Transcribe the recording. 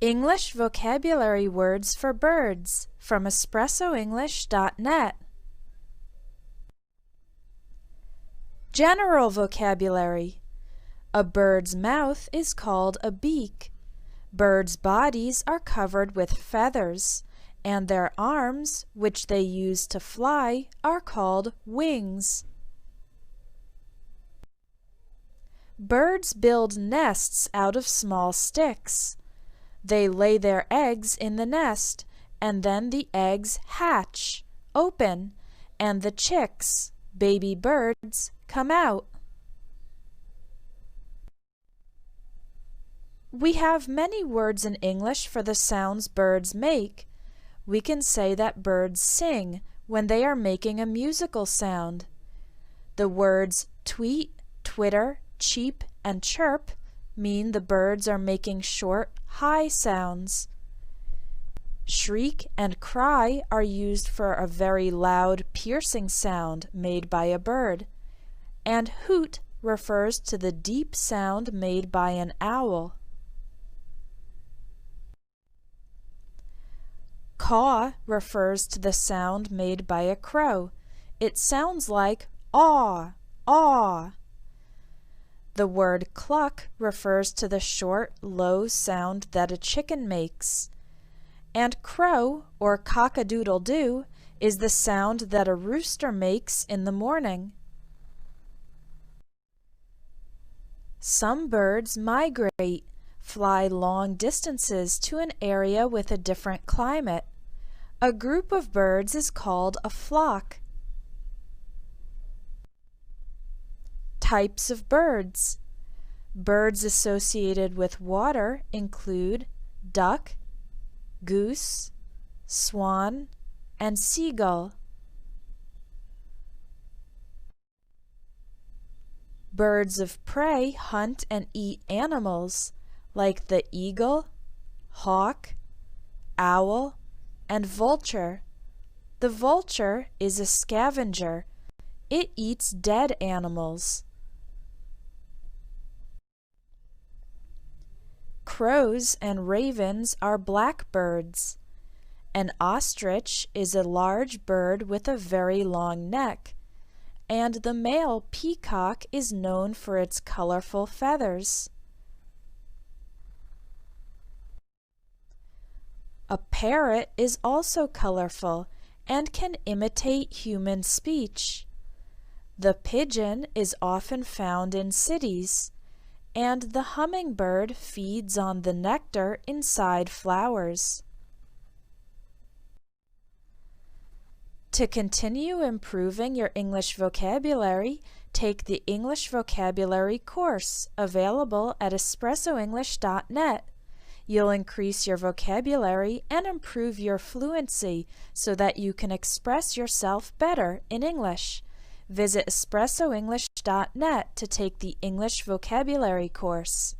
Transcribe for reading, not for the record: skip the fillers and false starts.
English vocabulary words for birds from espressoenglish.net. General vocabulary. A bird's mouth is called a beak. Birds' bodies are covered with feathers, and their arms, which they use to fly, are called wings. Birds build nests out of small sticks. They lay their eggs in the nest, and then the eggs hatch, open, and the chicks, baby birds, come out. We have many words in English for the sounds birds make. We can say that birds sing when they are making a musical sound. The words tweet, twitter, cheep, and chirp mean the birds are making short, high sounds. Shriek and cry are used for a very loud, piercing sound made by a bird. And hoot refers to the deep sound made by an owl. Caw refers to the sound made by a crow. It sounds like aw, aw. The word cluck refers to the short, low sound that a chicken makes. And crow, or cock-a-doodle-doo, is the sound that a rooster makes in the morning. Some birds migrate, fly long distances to an area with a different climate. A group of birds is called a flock. Types of birds. Birds associated with water include duck, goose, swan, and seagull. Birds of prey hunt and eat animals like the eagle, hawk, owl, and vulture. The vulture is a scavenger. It eats dead animals. Crows and ravens are blackbirds. An ostrich is a large bird with a very long neck, and the male peacock is known for its colorful feathers. A parrot is also colorful and can imitate human speech. The pigeon is often found in cities, and the hummingbird feeds on the nectar inside flowers. To continue improving your English vocabulary, take the English vocabulary course available at espressoenglish.net. You'll increase your vocabulary and improve your fluency so that you can express yourself better in English. Visit espressoenglish.net to take the English vocabulary course.